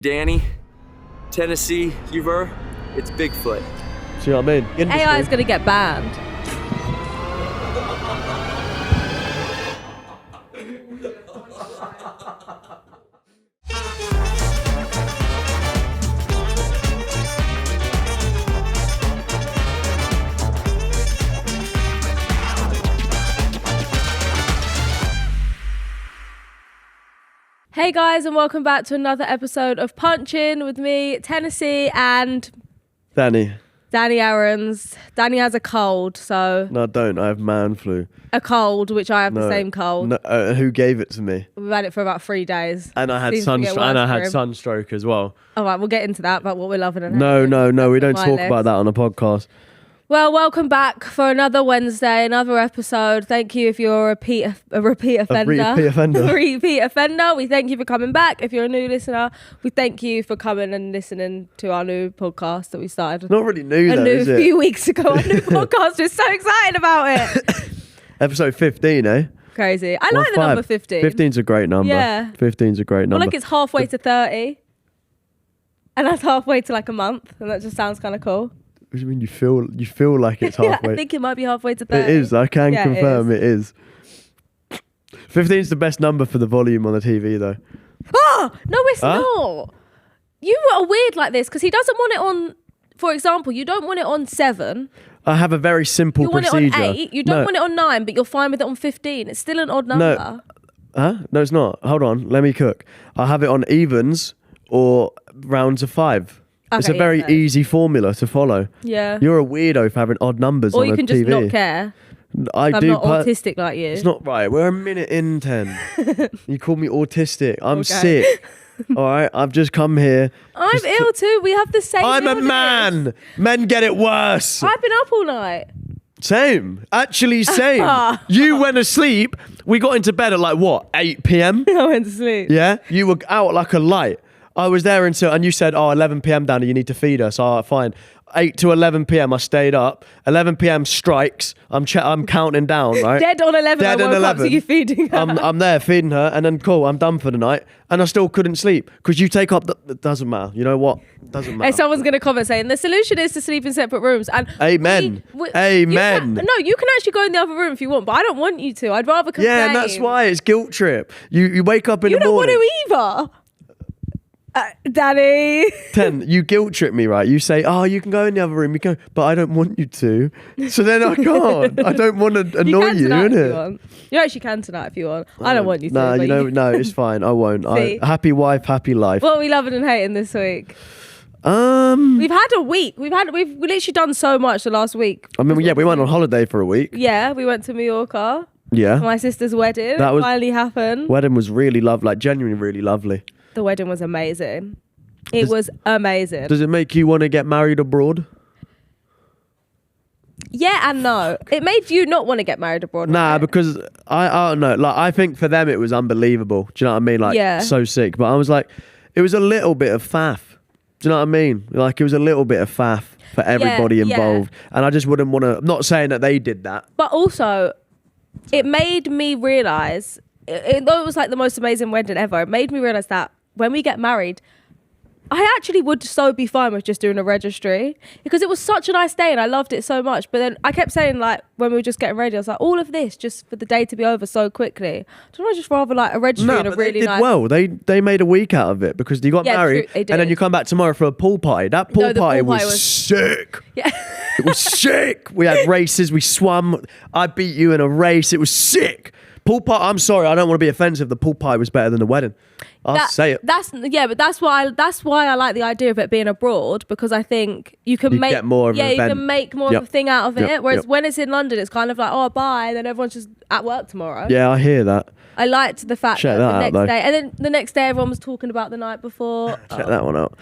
Danny, Tennessee, Hughes, it's Bigfoot. See what I mean? AI is going to get banned. Hey guys, and welcome back to another episode of Punchin with me, Tennessee, and Danny Aarons. Danny has a cold, so... No, I don't. I have man flu. A cold, which I have the same cold. No, who gave it to me? We've had it for about 3 days. And I had sunstroke as well. All right, we'll get into that, but what we're loving and No, hating. we don't talk about that on a podcast. Well, welcome back for another Wednesday, another episode. Thank you if you're a repeat offender. Repeat offender. We thank you for coming back. If you're a new listener, we thank you for coming and listening to our new podcast that we started. Not really new though, is it? A few weeks ago, our new podcast. We're so excited about it. Episode 15, eh? Crazy. I like the number 15. 15's a great number. Yeah. 15's a great number. Well, like it's halfway to 30. And that's halfway to like a month. And that just sounds kind of cool. What do you mean you feel like it's halfway? Yeah, I think it might be halfway to 30. It is. I can confirm it is. 15's the best number for the volume on the TV though. Oh, no, it's not. You are weird like this because he doesn't want it on, for example, you don't want it on 7. I have a very simple procedure. You want it on 8. You don't want it on 9, but you're fine with it on 15. It's still an odd number. No, it's not. Hold on. Let me cook. I have it on evens or rounds of 5. It's a very easy formula to follow. Yeah. You're a weirdo for having odd numbers on a TV. Or you can just not care. I'm not autistic like you. It's not right. We're a minute in 10. You call me autistic. I'm sick. All right? I've just come here. I'm ill too. We have the same I'm illness. a man. Men get it worse. I've been up all night. Same. Actually, same. You went to sleep. We got into bed at like what? 8 p.m? I went to sleep. Yeah? You were out like a light. I was there until, and you said, 11 p.m. Danny, you need to feed us. All right, fine. 8 to 11 p.m. I stayed up. 11 p.m. strikes. I'm counting down, right? Dead on 11. I woke up to you feeding her. I'm there feeding her, and then cool, I'm done for the night, and I still couldn't sleep because you take up. It doesn't matter. You know what? It doesn't matter. Hey, someone's gonna comment saying the solution is to sleep in separate rooms. And amen. Amen. You can actually go in the other room if you want, but I don't want you to. I'd rather complain. Yeah, and that's why it's guilt trip. You wake up in the morning. You don't want to either. Daddy. 10, you guilt trip me, right? You say, you can go in the other room. You go, but I don't want you to. So then I can't. I don't want to annoy you, innit? You actually can tonight if you want. I don't want you to. No, it's fine. I won't. Happy wife, happy life. What are we loving and hating this week? We've had a week. We've literally done so much the last week. I mean, we went on holiday for a week. Yeah, we went to Mallorca. Yeah. For my sister's wedding. That finally happened. Wedding was really lovely, like genuinely really lovely. The wedding was amazing. It was amazing. Does it make you want to get married abroad? Yeah and no. It made you not want to get married abroad. Nah, because I don't know. Like, I think for them it was unbelievable. Do you know what I mean? Like, so sick. But I was like, it was a little bit of faff. Do you know what I mean? Like, it was a little bit of faff for everybody involved. And I just wouldn't want to. I'm not saying that they did that. But also, it made me realise, though it was like the most amazing wedding ever, it made me realise that when we get married, I actually would so be fine with just doing a registry because it was such a nice day and I loved it so much. But then I kept saying, like, when we were just getting ready, I was like, all of this just for the day to be over so quickly. Don't I just rather like a registry and a really nice... Well, they made a week out of it because you got married and then you come back tomorrow for a pool party. That pool party was sick. Yeah. It was sick. We had races. We swam. I beat you in a race. It was sick. Pool party. I'm sorry, I don't want to be offensive. The pool party was better than the wedding. I'll say it. But that's why I like the idea of it being abroad because I think you can make more of an event. You can make more of a thing out of it. Whereas when it's in London, it's kind of like, bye, and then everyone's just at work tomorrow. Yeah, I hear that. I liked the fact that the next day, and then the next day everyone was talking about the night before. Check that one out.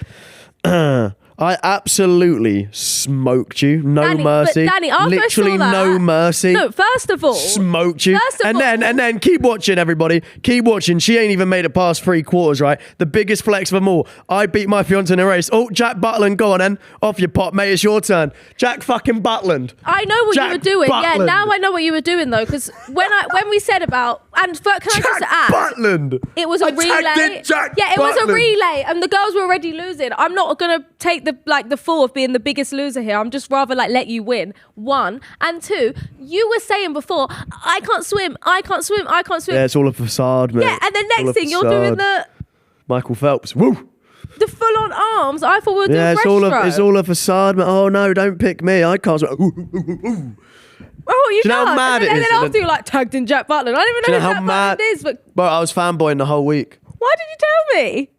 I absolutely smoked you. No Danny, mercy. but Danny, after literally I saw that, no mercy. No, first of all, smoked you. And all, then keep watching, everybody. Keep watching. She ain't even made it past 3 quarters, right? The biggest flex of them all. I beat my fiance in a race. Oh, Jack Butland, go on then. Off your pop, mate. It's your turn. Jack fucking Butland. I know what Jack you were doing. Butland. Yeah, now I know what you were doing though, because when we said about can I just add? Butland. It was a relay. It was a relay, and the girls were already losing. I'm not gonna take the fall of being the biggest loser here. I'm just rather like let you win. 1 and 2. You were saying before, I can't swim. Yeah, it's all a facade, mate. Yeah, and the next thing you're doing the Michael Phelps. Woo. The full-on arms. I thought we were doing it's all a facade, mate. Oh no, don't pick me. I can't swim. Oh, you know how mad it is? And then after you like tagged in Jack Butland. I don't even know who Jack Butland is. But bro, I was fanboying the whole week. Why did you tell me?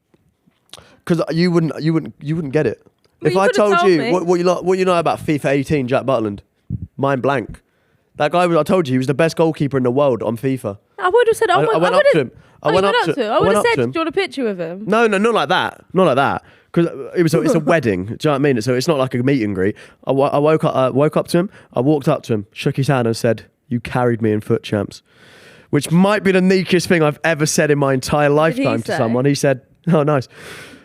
Because you wouldn't get it. Well, if I told you me. what you know about FIFA 18, Jack Butland, mind blank. That guy, I told you, he was the best goalkeeper in the world on FIFA. I would have said, I went up to him. I went up to him. I would have said, do you want a picture with him? No, not like that. Not like that. Because it's a wedding. Do you know what I mean? So it's not like a meet and greet. I woke up to him. I walked up to him, shook his hand, and said, "You carried me in foot champs," which might be the neatest thing I've ever said in my entire lifetime to someone. He said, "Oh, nice."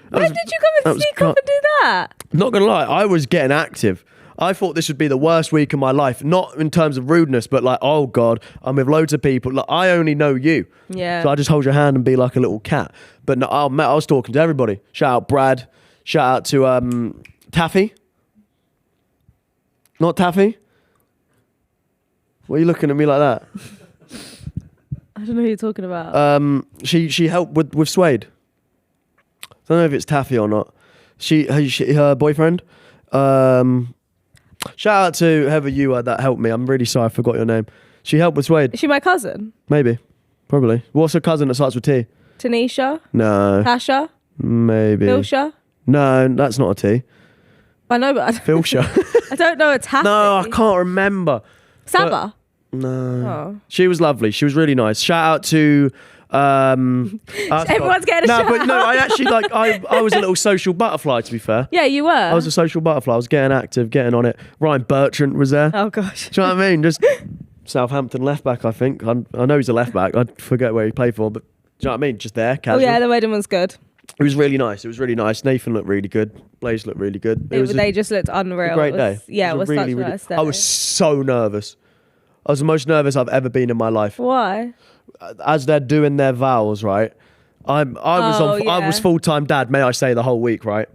When did you come and sneak up and do that? Not gonna lie, I was getting active. I thought this would be the worst week of my life, not in terms of rudeness, but like, oh God, I'm with loads of people. Like, I only know you. Yeah. So I just hold your hand and be like a little cat. But no, I was talking to everybody. Shout out Brad. Shout out to Taffy. Not Taffy? What are you looking at me like that? I don't know who you're talking about. She helped with Suede. I don't know if it's Taffy or not. Her boyfriend. Shout out to whoever you are that helped me. I'm really sorry I forgot your name. She helped with Suede. Is she my cousin? Maybe. Probably. What's her cousin that starts with T? Tanisha? No. Tasha? Maybe. Philsha? No, that's not a T. I know, but Philsha. I don't know a Taffy. No, I can't remember. Saba? No. Oh. She was lovely. She was really nice. Shout out to everyone's getting a shout but no, I actually I was a little social butterfly, to be fair. Yeah, you were. I was a social butterfly. I was getting active, getting on it. Ryan Bertrand was there. Oh gosh. Do you know what I mean? Just Southampton left back, I think. I know he's a left back. I forget where he played for, but do you know what I mean? Just there, casual. Oh yeah, the wedding was good. It was really nice. Nathan looked really good. Blaze looked really good. They just looked unreal. Great day. Yeah, it was really, such a nice day. I was so nervous. I was the most nervous I've ever been in my life. Why? As they're doing their vows, right? I was full-time dad, may I say, the whole week, right?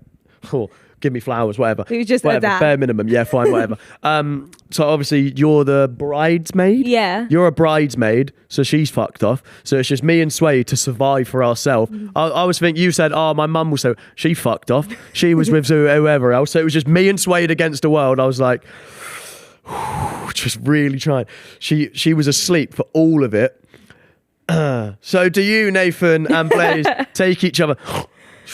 Oh, give me flowers, whatever. He was just whatever, a dad. bare minimum. Yeah, fine, whatever. So obviously you're the bridesmaid. Yeah. You're a bridesmaid, so she's fucked off. So it's just me and Suede to survive for ourselves. I was thinking, you said, oh, my mum was she fucked off. She was with whoever else. So it was just me and Suede against the world. I was like, just really trying. She was asleep for all of it. So do you, Nathan and Blaze, take each other,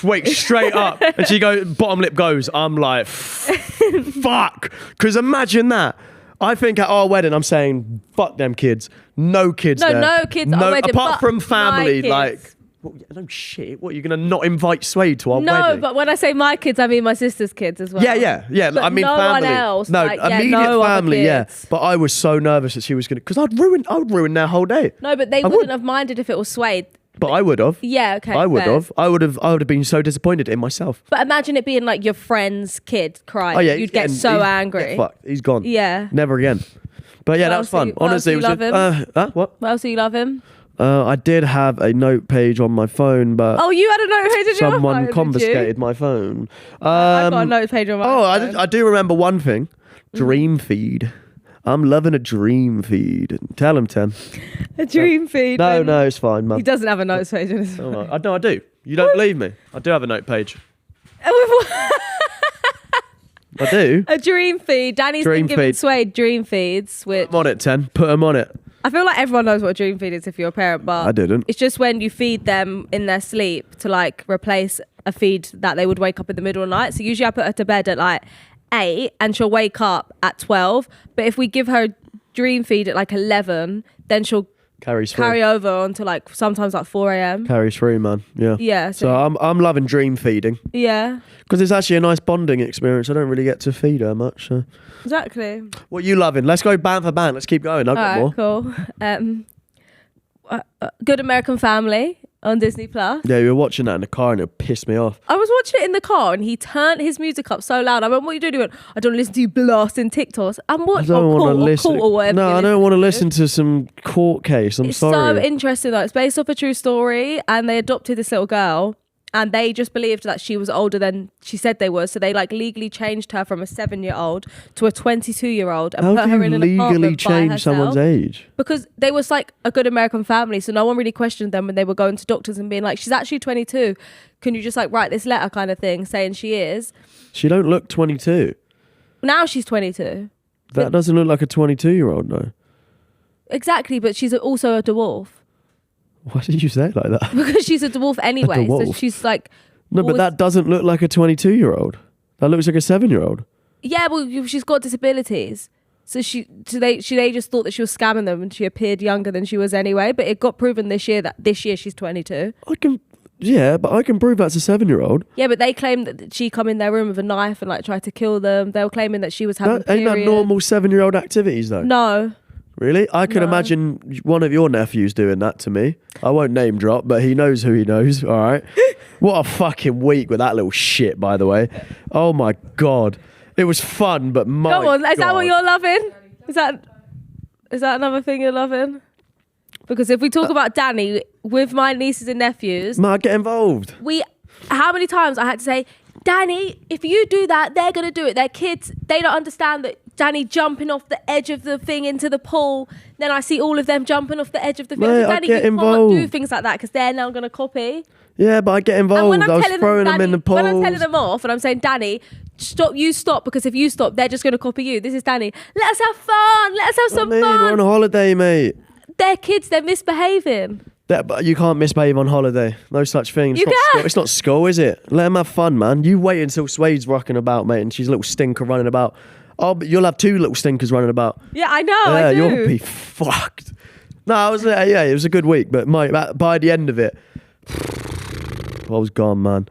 wake straight up, and she goes, bottom lip goes. I'm like, fuck. Because imagine that. I think at our wedding, I'm saying, fuck them kids. No kids there. No kids at our wedding, apart from family, like, well, no shit. What, you're going to not invite Suede to our wedding? No, but when I say my kids, I mean my sister's kids as well. Yeah. But I mean no family. one else. No, like, immediate family, yeah. But I was so nervous that she was going to, because I would ruin their whole day. No, but they wouldn't have minded if it was Suede. But I would have. Yeah, okay. I would have. I would have been so disappointed in myself. But imagine it being like your friend's kid crying. Oh, yeah, you'd get so angry. Yeah, fuck, he's gone. Yeah. Never again. But yeah, that was fun. Honestly, it was love him? What? What else do you love him? I did have a note page on my phone, but you had a note page on your phone. Someone confiscated my phone. I've got a note page on my phone. I do remember one thing. Dream feed. I'm loving a dream feed. Tell him, 10. A dream feed. No, it's fine, man. He doesn't have a note page on his phone. No, I do. You don't believe me? I do have a note page. I do. A dream feed. Danny's been giving Suede dream feeds. Which... Put them on it, 10. Put them on it. I feel like everyone knows what a dream feed is if you're a parent, but I didn't. It's just when you feed them in their sleep to like replace a feed that they would wake up in the middle of the night. So usually I put her to bed at like 8 and she'll wake up at 12. But if we give her a dream feed at like 11, then she'll Carries through. carry over until like sometimes like 4 a.m. Carries through, man. Yeah. Yeah. So I'm loving dream feeding. Yeah. Because it's actually a nice bonding experience. I don't really get to feed her much. So. Exactly. What are you loving? Let's go band for band. Let's keep going. I've got more. Cool. Good American Family on Disney Plus. Yeah, you were watching that in the car and it pissed me off. I was watching it in the car and he turned his music up so loud. I went, "What are you doing?" He went, "I don't listen to you blasting TikToks." I'm watching. I don't want to listen. Or whatever. No, I don't want to listen to some court case. I'm sorry. It's so interesting though. It's based off a true story, and they adopted this little girl, and they just believed that she was older than she said they were. So they like legally changed her from a 7-year-old to a 22-year-old and How put do her you in an legally apartment by change herself. someone's age? Because they was like a good American family, so no one really questioned them when they were going to doctors and being like, "She's actually 22. Can you just like write this letter," kind of thing, saying she is. She don't look 22. Now she's 22. That doesn't look like a 22-year-old, no. Exactly, but she's also a dwarf. Why did you say it like that? Because she's a dwarf anyway. So dwarf? she's like... No, but that doesn't look like a 22-year-old. That looks like a 7-year-old. Yeah, well, she's got disabilities. So they just thought that she was scamming them and she appeared younger than she was anyway. But it got proven this year that this year she's 22. Yeah, but I can prove that's a 7-year-old. Yeah, but they claimed that she come in their room with a knife and like tried to kill them. They were claiming that she was having Ain't that normal 7-year-old activities though? No. Really? I can imagine one of your nephews doing that to me. I won't name drop, but he knows who he knows. All right. What a fucking week with that little shit, by the way. Oh my God. It was fun, but my Go on. Is God. that what you're loving? Is that another thing you're loving? Because if we talk about Danny with my nieces and nephews, Mark, get involved. How many times I had to say, "Danny, if you do that, they're gonna do it. They're kids. They don't understand that." Danny jumping off the edge of the thing into the pool. Then I see all of them jumping off the edge of the thing. Mate, So Danny, I get you involved. can't do things like that because they're now gonna copy. Yeah, but I get And involved. when I'm I was telling throwing them, them in the pool. when I'm telling them off and I'm saying, "Danny, stop, because if you stop, they're just gonna copy you." This is Danny. Let us have fun. Let us have some We're on fun. holiday, mate. They're kids. They're misbehaving. But you can't misbehave on holiday. No such thing. It's You not can. school. It's not school, is it? Let them have fun, man. You wait until Suede's rocking about, mate, and she's a little stinker running about. Oh, but you'll have 2 little stinkers running about. Yeah, I know. Yeah, I do. you'll be fucked. No, it was a good week, but by the end of it, I was gone, man.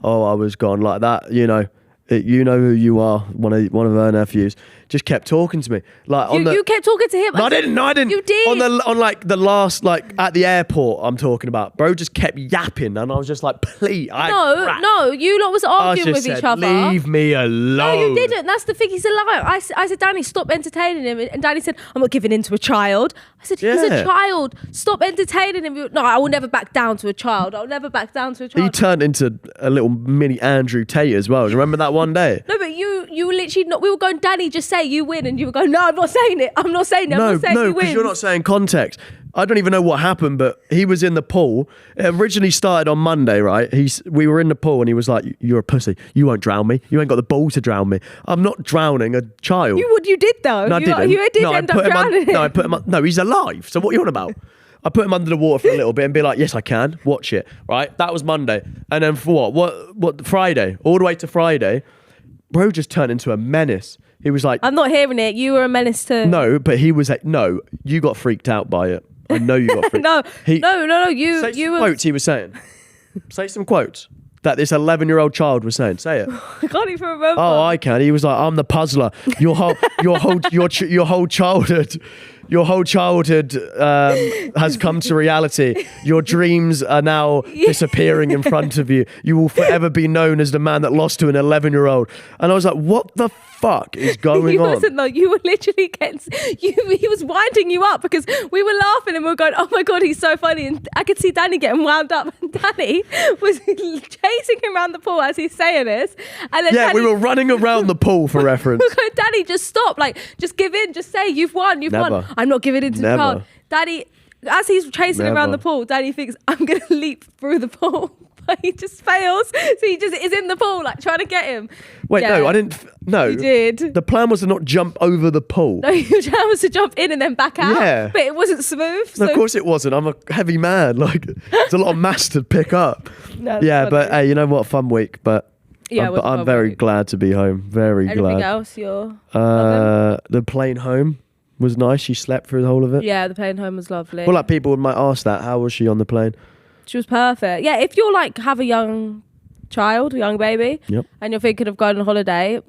Oh, I was gone like that. You know who you are. One of her nephews just kept talking to me. Like You kept talking to him. No, I didn't. You did. On like the last, like at the airport, I'm talking about. Bro just kept yapping, and I was just like, please. No, you lot was arguing with each other. Leave me alone. No, you didn't. That's the thing. He's a liar. I said, "Danny, stop entertaining him." And Danny said, "I'm not giving in to a child." I said, "He's a Yeah. child. Stop entertaining him." No, I will never back down to a child. I'll never back down to a child. He turned into a little mini Andrew Tate as well. Do you remember that one day? No, but you were literally not. We were going, "Danny, just say you win," and you were going, "No, I'm not saying it. I'm not saying it. I'm not saying No, you because win." you're not saying context. I don't even know what happened, but he was in the pool. It originally started on Monday, right? We were in the pool and he was like, "You're a pussy. You won't drown me. You ain't got the ball to drown me. I'm not drowning a child." You did though. No, I didn't. You did end up drowning him. No, I put him on. No, he's alive. So what are you on about? I put him under the water for a little bit and be like, "Yes, I can. Watch it." Right? That was Monday. And then for what? Friday. All the way to Friday. Bro just turned into a menace. He was like, I'm not hearing it. You were a menace too. no, but he was like, no, you got freaked out by it. I know you got freaked No, out. no. Say You some were. quotes he was saying. Say some quotes that this 11-year-old child was saying. Say it. I can't even remember. Oh, I can. He was like, "I'm the puzzler. Your whole childhood has come to reality. Your dreams are now disappearing in front of you. You will forever be known as the man that lost to an 11-year-old." And I was like, what the fuck is going He on? wasn't though. You were literally he was winding you up because we were laughing and we were going, "Oh my God, he's so funny." And I could see Danny getting wound up and Danny was chasing him around the pool as he's saying this. And then Yeah, Danny, we were running around the pool for reference. we were going, "Danny, just stop. Like, just give in. Just say you've won. You've Never. won." I'm not giving in to the Never. child. Danny, as he's chasing him around Never. the pool, Danny thinks, "I'm going to leap through the pool." But he just fails. So he just is in the pool, like trying to get him. Wait, Yeah. no, I didn't. No. You did. The plan was to not jump over the pool. No, your plan was to jump in and then back out. Yeah. But it wasn't smooth. No, So of course it wasn't. I'm a heavy man. Like, there's a lot of mass to pick up. No, Yeah, that's but funny. hey, you know what? Fun week. But Yeah, it was a I'm fun very week. glad to be home. Very Anything glad. else you're loving? The plane home. was nice. She slept through the whole of it. Yeah, the plane home was lovely. Well, like people might ask that. How was she on the plane? She was perfect. Yeah, if you're like have a young child, a young baby, and you're thinking of going on holiday,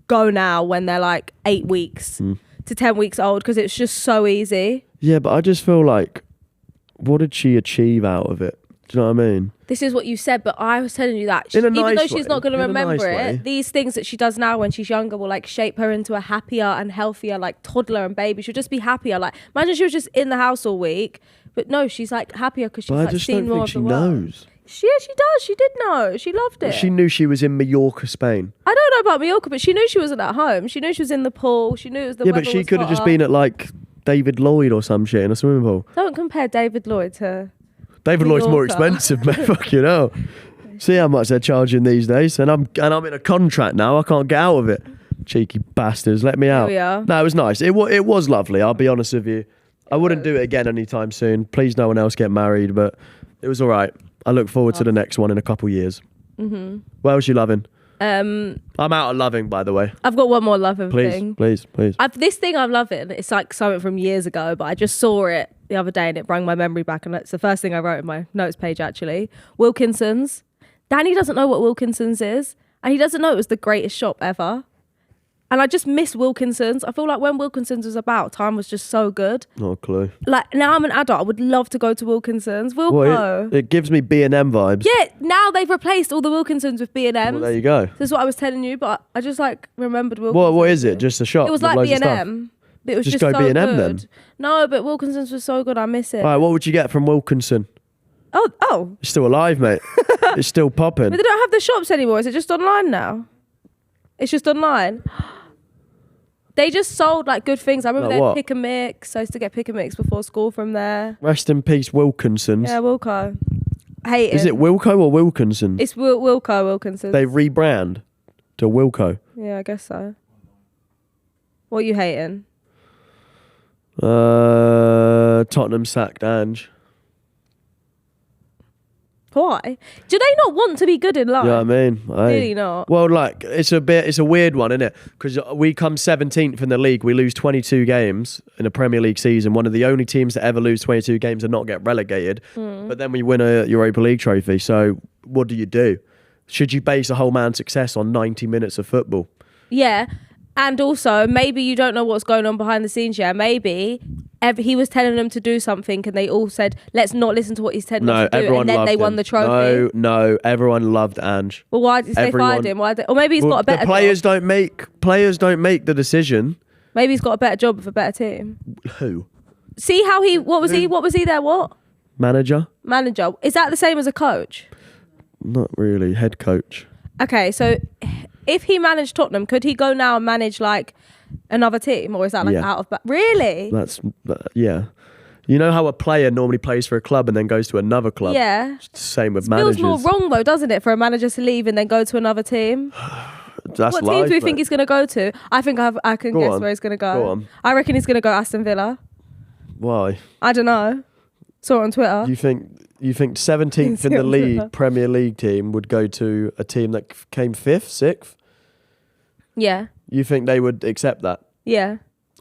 go now when they're like 8 weeks to 10 weeks old, because it's just so easy. Yeah, but I just feel like, what did she achieve out of it? Do you know what I mean? This is what you said, but I was telling you that even though she's not going to remember it, these things that she does now when she's younger will like shape her into a happier and healthier like toddler and baby. She'll just be happier. Like imagine she was just in the house all week, but no, she's like happier because she's like seen more of the world. I just don't think she knows. She does. She did know. She loved it. She knew she was in Mallorca, Spain. I don't know about Mallorca, but she knew she wasn't at home. She knew she was in the pool. She knew it was the weather. Yeah, but she could have just been at like David Lloyd or some shit in a swimming pool. Don't compare David Lloyd to David Lloyd's more expensive, man. Fucking hell. See how much they're charging these days, and I'm in a contract now. I can't get out of it. Cheeky bastards, let me out. Here we are. No, it was nice. It was lovely. I'll be honest with you. I wouldn't do it again anytime soon. Please, no one else get married. But it was all right. I look forward to the next one in a couple years. Mm-hmm. What else you loving? I'm out of loving, by the way. I've got one more loving thing. Please. This thing I'm loving, it's like something from years ago, but I just saw it the other day and it brought my memory back, and it's the first thing I wrote in my notes page actually. Wilkinson's. Danny doesn't know what Wilkinson's is, and he doesn't know it was the greatest shop ever. And I just miss Wilkinson's. I feel like when Wilkinson's was about, time was just so good. Not a clue. Like now I'm an adult, I would love to go to Wilkinson's. Wilko. It gives me B&M vibes. Yeah, now they've replaced all the Wilkinson's with B&M's. Well, there you go. This is what I was telling you, but I just like remembered Wilkinson's. What is it? Just a shop? It was like B&M. But it was just go so B&M good. then. No, but Wilkinson's was so good. I miss it. All right, what would you get from Wilkinson? Oh. It's still alive, mate. It's still popping. But they don't have the shops anymore. Is it just online now? It's just online. They just sold like good things. I remember they had Pick and Mix. I used to get Pick and Mix before school from there. Rest in peace, Wilkinson's. Yeah, Wilko. Hate it. Is it Wilko or Wilkinson? It's Wilko Wilkinson. They rebrand to Wilko. Yeah, I guess so. What are you hating? Tottenham sacked Ange. Why? Do they not want to be good in life? Yeah, I mean, really not. Well, like it's a weird one, isn't it? Because we come 17th in the league, we lose 22 games in a Premier League season. One of the only teams to ever lose 22 games and not get relegated. But then we win a Europa League trophy. So what do? Should you base a whole man's success on 90 minutes of football? Yeah. And also, maybe you don't know what's going on behind the scenes yet. Maybe he was telling them to do something and they all said, let's not listen to what he's telling us to do. And then they won the trophy. No, everyone loved Ange. Well, why did they fired him? Or maybe he's got a better job. Players don't make the decision. Maybe he's got a better job with a better team. Who? See how what was he there? What? Manager. Is that the same as a coach? Not really. Head coach. Okay, so if he managed Tottenham, could he go now and manage like another team, or is that like out of really? Yeah. You know how a player normally plays for a club and then goes to another club? Yeah. It's the same with managers. Feels more wrong though, doesn't it, for a manager to leave and then go to another team? What team do you think he's going to go to? I think I can guess where he's going to go. Go on. I reckon he's going to go Aston Villa. Why? I don't know. Saw it on Twitter. You think 17th in the league Premier League team would go to a team that came 5th, 6th? Yeah. You think they would accept that? Yeah.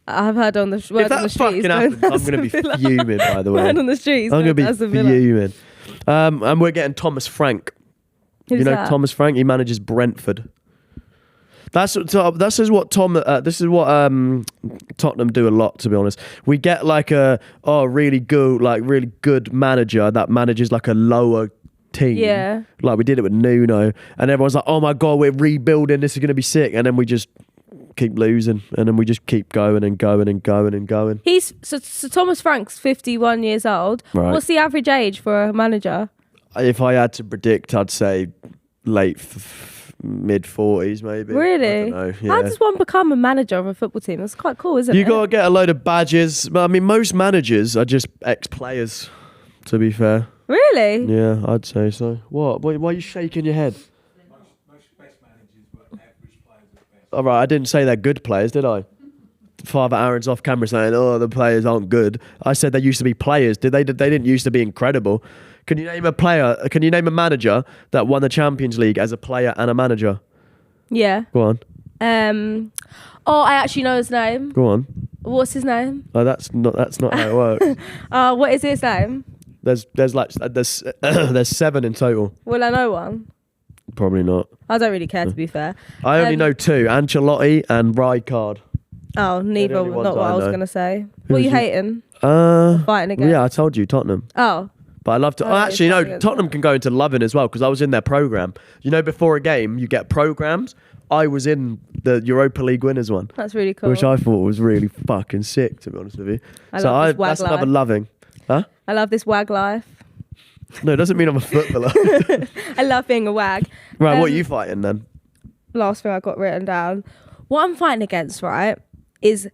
I've heard on the streets. If that fucking happens, I'm going to be fuming, by the way. Word on the streets. I'm going to be fuming. And we're getting Thomas Frank. Who's that? Thomas Frank? He manages Brentford. This is what Tottenham do a lot, to be honest. We get like really good manager that manages like a lower team. Yeah. Like we did it with Nuno, and everyone's like, "Oh my god, we're rebuilding. This is going to be sick." And then we just keep losing, and then we just keep going and going and going and going. So Thomas Frank's 51 years old. Right. What's the average age for a manager? If I had to predict, I'd say mid 40s maybe. Really? I don't know. Yeah. How does one become a manager of a football team? That's quite cool, isn't it? You got to get a load of badges. I mean, most managers are just ex-players, to be fair. Really? Yeah, I'd say so. What? Why are you shaking your head? Most best managers were average players at best. All right, I didn't say they're good players, did I? Father Aaron's off camera saying, "Oh, the players aren't good." I said they used to be players. They didn't used to be incredible. Can you name a player? Can you name a manager that won the Champions League as a player and a manager? Yeah. Go on. I actually know his name. Go on. What's his name? Oh, that's not how it works. What is his name? There's 7 in total. Will I know one? Probably not. I don't really care, to be fair. I only know 2, Ancelotti and Rijkaard. Oh, neither. only Not ones what I I was know. going to say. Who What are was you you- hating? Fighting against? Yeah, I told you, Tottenham. Oh. But I love to. Oh, Oh, yeah, actually, you're no. fighting Tottenham can go into loving as well because I was in their program. You know, before a game, you get programs. I was in the Europa League winners one, That's really cool. which I thought was really fucking sick, to be honest with you. I love this wag that's another life. loving. Huh? I love this wag life. No, it doesn't mean I'm a footballer. I love being a wag. Right, what are you fighting then? Last thing I got written down. What I'm fighting against, right, is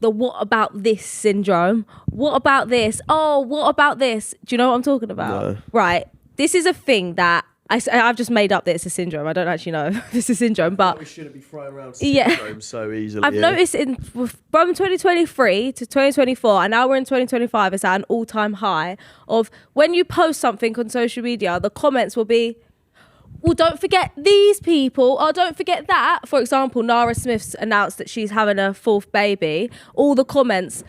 the what about this syndrome. What about this? Oh, what about this? Do you know what I'm talking about? No. Right. This is a thing that I've just made up that it's a syndrome. I don't actually know if it's a syndrome, but We shouldn't be throwing around Yeah. syndromes so easily. I've noticed from 2023 to 2024, and now we're in 2025, it's at an all-time high of when you post something on social media, the comments will be, well, don't forget these people, or don't forget that. For example, Nara Smith's announced that she's having a 4th baby. All the comments,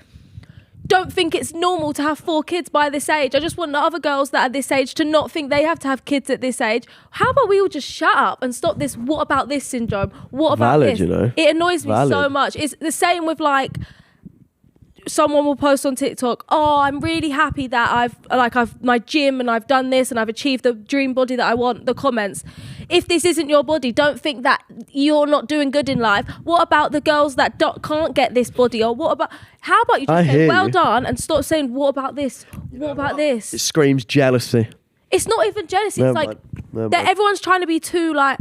don't think it's normal to have 4 kids by this age. I just want the other girls that are this age to not think they have to have kids at this age. How about we all just shut up and stop this what about this syndrome? What about Valid, this? you know. It annoys me so Valid. much. It's the same with like, someone will post on TikTok, oh, I'm really happy that I've my gym and I've done this and I've achieved the dream body that I want. The comments, if this isn't your body, don't think that you're not doing good in life. What about the girls that can't get this body? Or how about you just say well done and stop saying what about this? What about this? It screams jealousy. It's not even jealousy. Never It's mind. like Never that mind. everyone's trying to be too like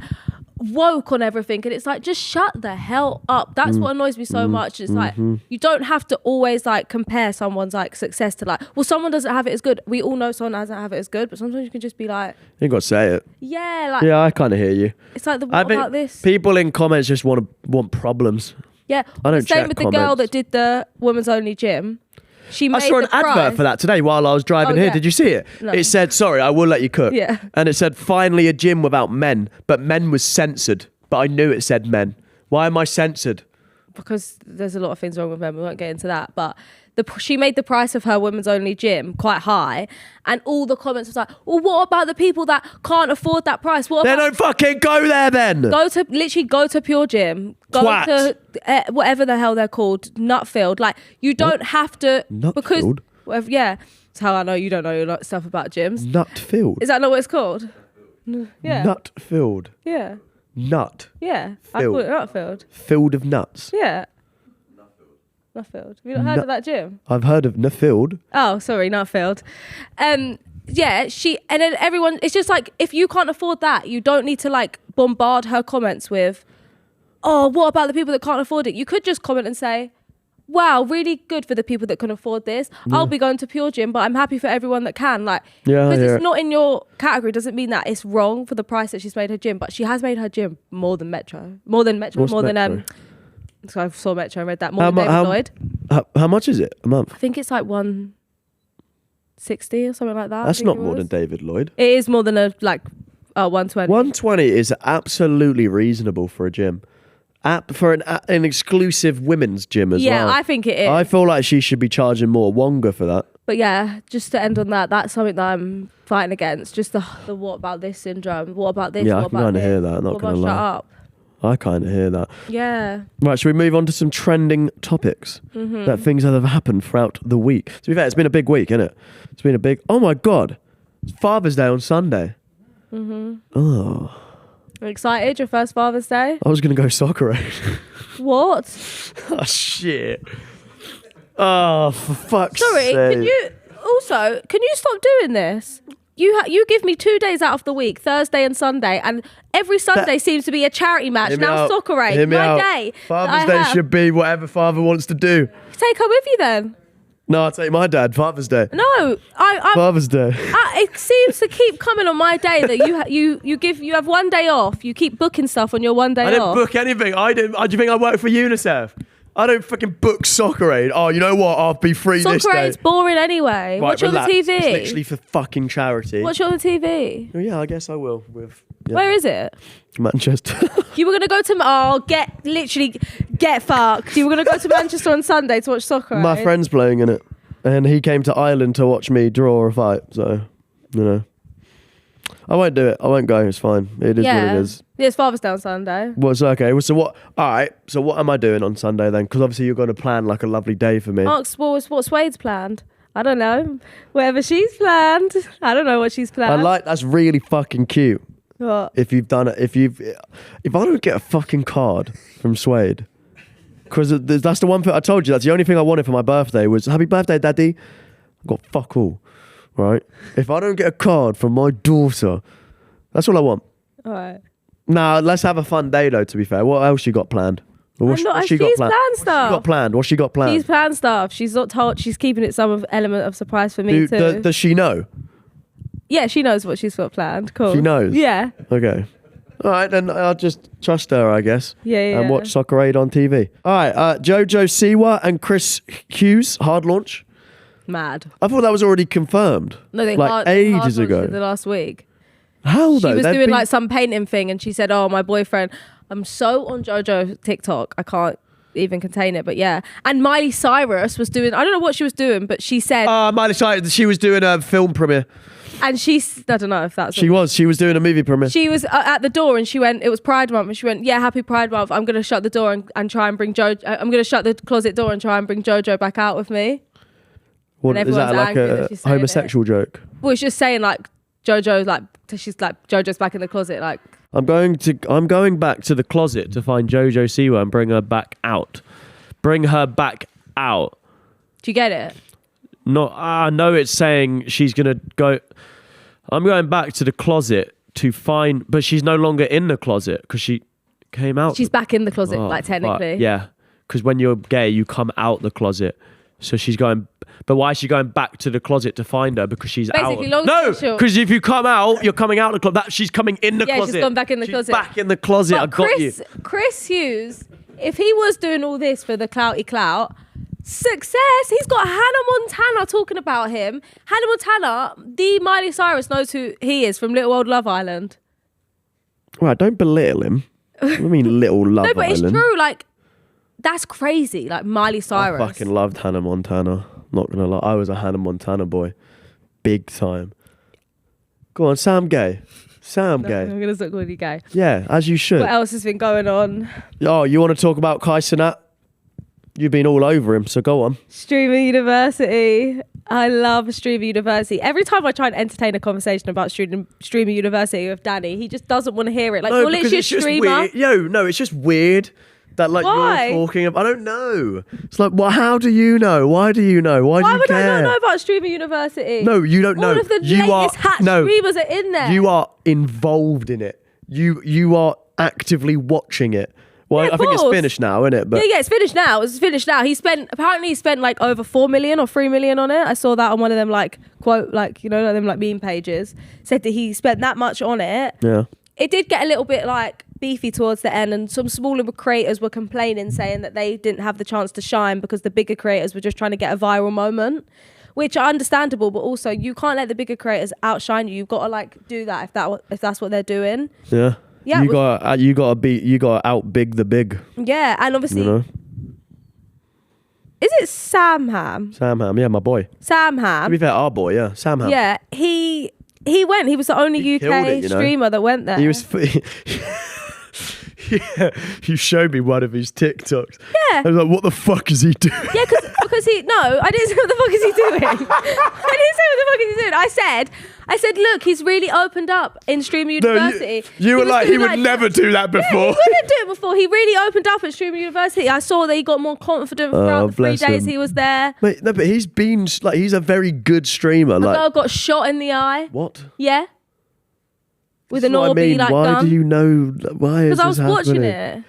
woke on everything, and it's like, just shut the hell up. That's what annoys me so much. It's like, you don't have to always like compare someone's like success to like, well, someone doesn't have it as good. We all know someone doesn't have it as good, but sometimes you can just be like, You ain't got to say it. yeah, like Yeah, I kind of hear you. it's like the I what think about this? people in comments just want problems. Yeah, I don't the same check with the girl comments. that did the women's only gym. She made I saw an the advert price. for that today while I was driving Oh, here. yeah. Did you see it? No. It said, sorry, I will let you cook. Yeah. And it said, finally a gym without men. But men was censored. But I knew it said men. Why am I censored? Because there's a lot of things wrong with them. We won't get into that. But she made the price of her women's only gym quite high. And all the comments was like, well, what about the people that can't afford that price? What They about don't fucking go there then. go to Pure Gym, go Twat. to whatever the hell they're called, Nutfield. Like, you don't have to, because Nutfield? yeah, that's how I know you don't know a lot of stuff about gyms. Nutfield. Is that not what it's called? Yeah, Nutfield. yeah, Nut. yeah. I Field. call it Nutfield. Field of nuts. Yeah, Nutfield. Have you not heard of that gym? I've heard of Nutfield. Oh, sorry, Nutfield. Yeah, and then everyone, it's just like, if you can't afford that, you don't need to like bombard her comments with, oh, what about the people that can't afford it? You could just comment and say, wow, really good for the people that can afford this. I'll be going to Pure Gym, but I'm happy for everyone that can. Like, Yeah, because yeah. it's not in your category doesn't mean that it's wrong for the price that she's made her gym, but she has made her gym more than Metro. So I saw Metro and read that, more than David Lloyd. How much is it a month? I think it's like 160 or something like that. I That's think not it more than was. David Lloyd. It is more than 120. 120 is absolutely reasonable for a gym. For an exclusive women's gym as well. Yeah, I think it is. I feel like she should be charging more Wonga for that. But yeah, just to end on that, that's something that I'm fighting against. Just the what about this syndrome? What about this? Yeah, what I can about kind of this? hear that. Not What going to about lie. shut up? I kind of hear that. Yeah. Right, should we move on to some trending topics that things that have happened throughout the week? To be fair, it's been a big week, isn't it? It's been a big. Oh my God, it's Father's Day on Sunday. Oh, Excited? Your first Father's Day? I was going to go soccer. What? Oh shit. Oh, for fuck's Sorry, sake. can you stop doing this? You give me 2 days out of the week, Thursday and Sunday, and every Sunday seems to be a charity match. Hear me Now out. soccer aid, Hear me my out. day. Father's Day should be whatever father wants to do. Take her with you then. No, I'll take my dad. Father's Day. No, I'm Father's Day. it seems to keep coming on my day that you have 1 day off. You keep booking stuff on your 1 day I didn't off. book anything. I didn't. Do you think I work for UNICEF? I don't fucking book soccer aid. Oh, you know what? I'll be free this Soccer day. aid's boring anyway. Right, Watch it on the relax. TV. It's literally for fucking charity. Watch it on the TV. Oh, yeah, I guess I will. With Where is it? Manchester. You were gonna go to Get fucked. You were going to go to Manchester on Sunday to watch soccer, My right? friend's playing in it. And he came to Ireland to watch me draw a fight. So, you know. I won't do it. I won't go. It's fine. It is what it is. Yeah, it's Father's Day on Sunday. Well, so okay. So what? All right. So what am I doing on Sunday then? Because obviously you're going to plan like a lovely day for me. Ask what Suede's planned. I don't know. Whatever she's planned. I don't know what she's planned. That's really fucking cute. What? If you've done it, if I don't get a fucking card from Suede, because that's the one thing I told you. That's the only thing I wanted for my birthday was happy birthday, daddy. I got fuck all. Right? If I don't get a card from my daughter, that's all I want. All right. Nah, let's have a fun day though, to be fair. What else you got planned? What's she got planned? What's she got planned? She's planned stuff. She's not told. She's keeping it some element of surprise for me too. Does she know? Yeah, she knows what she's got planned. Cool. She knows? Yeah. Okay. All right, then I'll just trust her, I guess. Yeah. And watch Soccer Aid on TV. All right, Jojo, Siwa and Chris Hughes, hard launch. Mad. I thought that was already confirmed. No, they ages ago. The last week. How though? She was doing like some painting thing, and she said, "Oh, my boyfriend." I'm so on Jojo TikTok, I can't even contain it. But yeah, and Miley Cyrus was doing. I don't know what she was doing, but she said. Miley Cyrus. She was doing a film premiere. And I don't know if that's. She was doing a movie premiere. She was at the door, and she went. It was Pride Month, and she went, "Yeah, happy Pride Month. I'm gonna shut the door and try and bring Jojo. I'm gonna shut the closet door and try and bring Jojo back out with me." What, is that like a homosexual joke? Well, it's just saying like Jojo's back in the closet. Like I'm going back to the closet to find Jojo Siwa and bring her back out. Bring her back out. Do you get it? No, it's saying she's gonna go. I'm going back to the closet to find, but she's no longer in the closet because she came out. She's back in the closet, like technically. Yeah, because when you're gay, you come out the closet. So she's going, but why is she going back to the closet to find her? Because she's basically out. No, because if you come out, you're coming out the closet. She's coming in the closet. Yeah, she's gone back in the closet. Back in the closet. But I got you. Chris Hughes, if he was doing all this for the clouty clout, success. He's got Hannah Montana talking about him. Hannah Montana, the Miley Cyrus knows who he is from Little Old Love Island. Right, don't belittle him. I mean, Little Love Island. No, but it's true. Like, that's crazy. Like Miley Cyrus. I fucking loved Hannah Montana. Not gonna lie, I was a Hannah Montana boy, big time. Go on, Sam Gay. I'm gonna start calling you gay. Yeah, as you should. What else has been going on? Oh, you want to talk about Cenat? You've been all over him, so go on. Streamer University. I love Streamer University. Every time I try and entertain a conversation about Streamer University with Danny, he just doesn't want to hear it. Like, well, it's just streamer. No, it's just weird that like Why? you're talking about. I don't know. It's like, well, how do you know? Why do you know? Why do you would care? I not know about Streamer University? No, you don't know. All of the latest streamers are in there. You are involved in it. You are actively watching it. Well, yeah, I think it's finished now, isn't it? But yeah, it's finished now. It's finished now. Apparently he spent like over 4 million or 3 million on it. I saw that on one of them like quote, like, you know, them like meme pages. Said that he spent that much on it. Yeah. It did get a little bit like beefy towards the end, and some smaller creators were complaining, saying that they didn't have the chance to shine because the bigger creators were just trying to get a viral moment, which are understandable, but also you can't let the bigger creators outshine you. You've got to like do that if that's what they're doing. Yeah. Yeah, you gotta out big the big. Yeah, and obviously, you know? Is it SamHam? SamHam, yeah, my boy. SamHam. To be fair, our boy, yeah, SamHam. Yeah, he went. He was the only UK streamer that went there. He was. Yeah, you showed me one of his TikToks. Yeah. I was like, what the fuck is he doing? Yeah, because I didn't say what the fuck is he doing. I didn't say what the fuck is he doing. I said, look, he's really opened up in Streamer University. No, you were like, he would never do that before. Yeah, he wouldn't do it before. He really opened up at Streamer University. I saw that he got more confident throughout the 3 days he was there. Mate, no, but he's been like, he's a very good streamer. A girl got shot in the eye. What? Yeah. With an Orby like why gun. do you know? Why is this Because I was happening? watching it.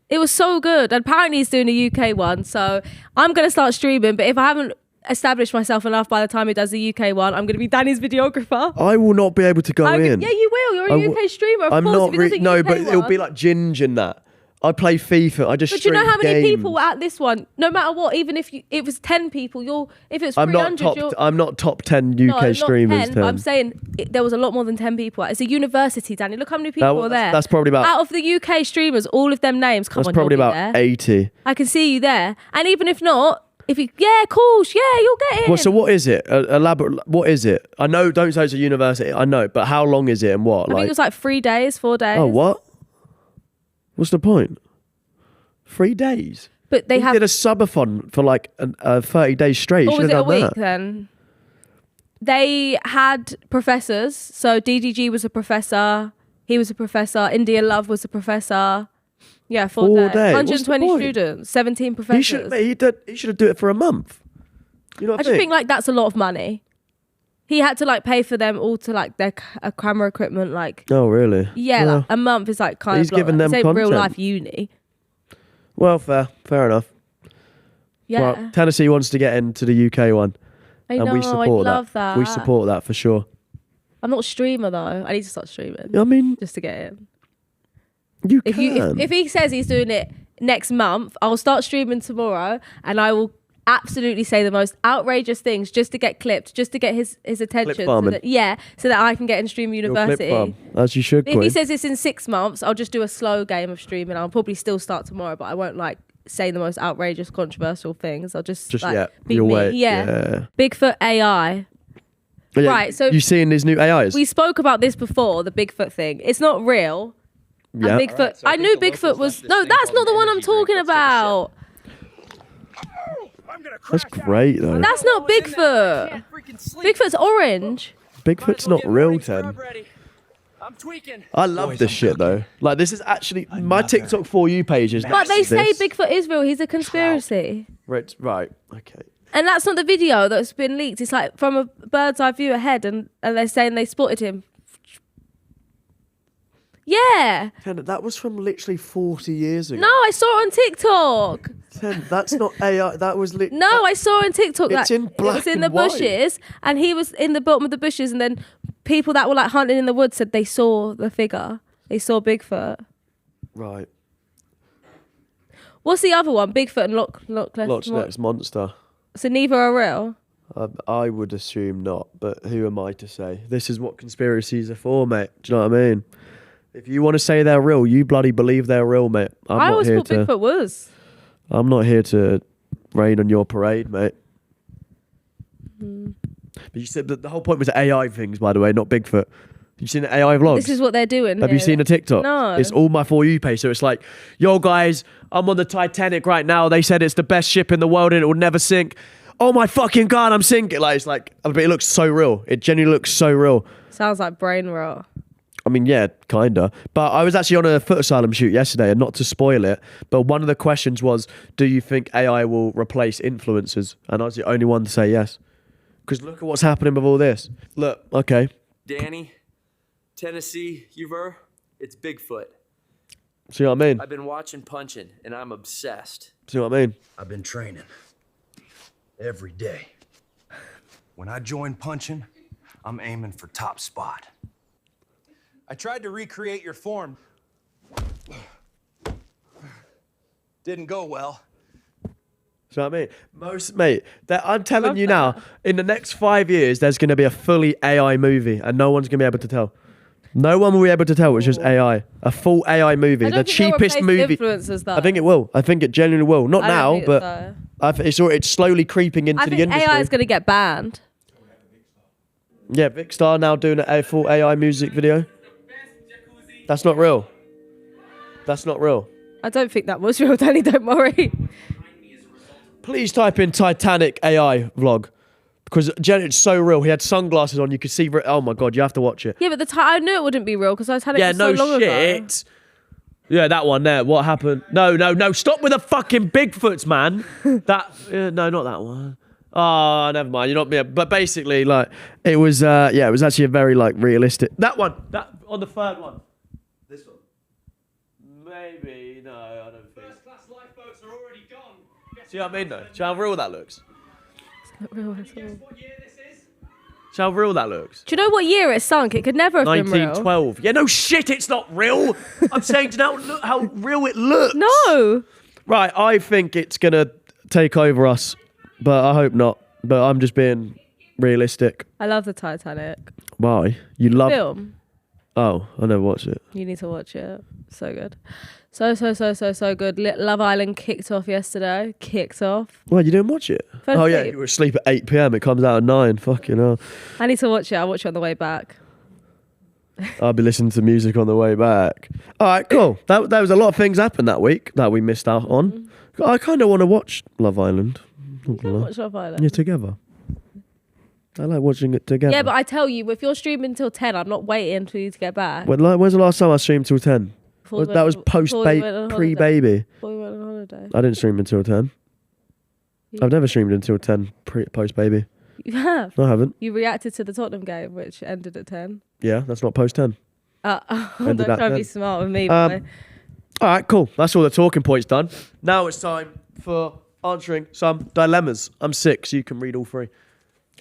It was so good. And apparently he's doing a UK one. So I'm going to start streaming. But if I haven't established myself enough by the time he does the UK one, I'm going to be Danny's videographer. I will not be able to go in. Yeah, you will. You're a UK streamer. Of I'm course, not if he does a no, UK but one. it'll be like Ginge and that. I play FIFA. I just. But you know how many games. people were at this one? No matter what, even if it was 10 people, if it's 300, I'm not top 10 UK not streamers. 10, but I'm saying there was a lot more than 10 people. It's a university, Danny. Look how many people were there. That's probably about. Out of the UK streamers, all of them names. Come on, that's probably about there. 80. I can see you there, and even if not. If you, yeah, cool, yeah, you'll get it. Well, so what is it? Elaborate. What is it? I know. Don't say it's a university. I know, but how long is it and what? I think it was like 3 days, 4 days. Oh, what? What's the point? 3 days. But they did a subathon for like 30 days straight. Or was it a week then? They had professors. So DDG was a professor. He was a professor. India Love was a professor. Yeah, 4 days. 120 students, 17 professors. He should have done it for a month. You know what I just think like that's a lot of money. He had to like pay for them all to like their camera equipment. Like, oh really? Yeah, well, like a month is like kind he's of giving them content. Real life uni. Well, fair enough. Yeah. Well, Tennessee wants to get into the UK one, and we support that. We support that for sure. I'm not a streamer though. I need to start streaming. I mean, just to get in. You if can. If he says he's doing it next month, I'll start streaming tomorrow, and I will absolutely say the most outrageous things just to get clipped, just to get his attention. So that I can get in stream university. As you should. If he says it's in 6 months, I'll just do a slow game of streaming. I'll probably still start tomorrow, but I won't like say the most outrageous, controversial things. I'll just like be me. Way. Yeah. Bigfoot AI. Yeah, right. So you seeing these new AIs? We spoke about this before. The Bigfoot thing. It's not real. Yeah. Bigfoot. Right, so I knew Bigfoot was. No, that's not the one I'm talking about. That's great though. That's not Bigfoot. Bigfoot's orange. Bigfoot's not real, Ten. I'm tweaking. I love this shit though. Like this is actually my TikTok For You page is. But they say Bigfoot is real. He's a conspiracy. Right. Okay. And that's not the video that's been leaked. It's like from a bird's eye view ahead, and they're saying they spotted him. Yeah. Ten, that was from literally 40 years ago. No, I saw it on TikTok. Ten, that's not AI. That was literally. No, I saw on TikTok. It's in black. It was in the bushes, and he was in the bottom of the bushes, and then people that were like hunting in the woods said they saw the figure. They saw Bigfoot. Right. What's the other one? Bigfoot and Loch Ness Monster. So neither are real? I would assume not, but who am I to say? This is what conspiracies are for, mate. Do you know what I mean? If you want to say they're real, you bloody believe they're real, mate. I always thought Bigfoot was. I'm not here to rain on your parade, mate. But you said that the whole point was AI things, by the way, not Bigfoot. You seen the AI vlogs? This is what they're doing. Have you seen the TikTok? No. It's all my For You page. So it's like, yo guys, I'm on the Titanic right now. They said it's the best ship in the world and it will never sink. Oh my fucking God, I'm sinking. Like, it's like, but it looks so real. It genuinely looks so real. Sounds like brain rot. I mean, yeah, kinda. But I was actually on a foot asylum shoot yesterday, and not to spoil it, but one of the questions was, do you think AI will replace influencers? And I was the only one to say yes. Because look at what's happening with all this. Look, okay. Danny, Tennessee, it's Bigfoot. See what I mean? I've been watching Punchin, and I'm obsessed. See what I mean? I've been training every day. When I join Punchin, I'm aiming for top spot. I tried to recreate your form. Didn't go well. See what I mean? I'm telling you now, in the next 5 years, there's going to be a fully AI movie, and no one's going to be able to tell. No one will be able to tell. It's just AI. A full AI movie. The cheapest movie. Influencers, though. I think it will. I think it genuinely will. Not now, but it's slowly creeping into the industry. AI is going to get banned. Yeah, Vicstar now doing a full AI music video. That's not real. That's not real. I don't think that was real, Danny. Don't worry. Please type in Titanic AI vlog. Because it's so real. He had sunglasses on. You could see. Oh my God, you have to watch it. Yeah, but I knew it wouldn't be real because I was had it so long ago. Yeah, that one there. What happened? No. Stop with the fucking Bigfoots, man. No, not that one. Oh, never mind. You're not me. But basically, like, it was, it was actually a very, like, realistic. That one. That on the third one. This one. Maybe. No, I don't think. First class lifeboats are already gone. See what I mean, though? See how real that looks? It's not real at all. Guess what year this is? See how real that looks? Do you know what year it sunk? It could never have been real. 1912. Yeah, no shit, it's not real. I'm saying to now, look how real it looks. No. Right, I think it's going to take over us, but I hope not. But I'm just being realistic. I love the Titanic. Why? You love... Film. Oh, I never watched it. You need to watch it. So good. So good. Love Island kicked off yesterday. Kicked off. Well, you didn't watch it? Fell Oh, yeah, asleep. you were asleep at 8 p.m. It comes out at 9. Fucking hell. I need to watch it. I'll watch it on the way back. I'll be listening to music on the way back. All right, cool. That was a lot of things happened that week that we missed out on. I kind of want to watch Love Island. You can watch Love Island. Yeah, together. I like watching it together. Yeah, but I tell you, if you're streaming till 10, I'm not waiting for you to get back. When's the last time I streamed till 10? That was pre-baby. Before we went on holiday. I didn't stream until 10. I've never streamed until 10 post-baby. You have? No, I haven't. You reacted to the Tottenham game, which ended at 10. Yeah, that's not post-10. Don't Ended try at to be 10. smart with me, All boy. right, cool. That's all the talking points done. Now it's time for answering some dilemmas. I'm 6. You can read all 3.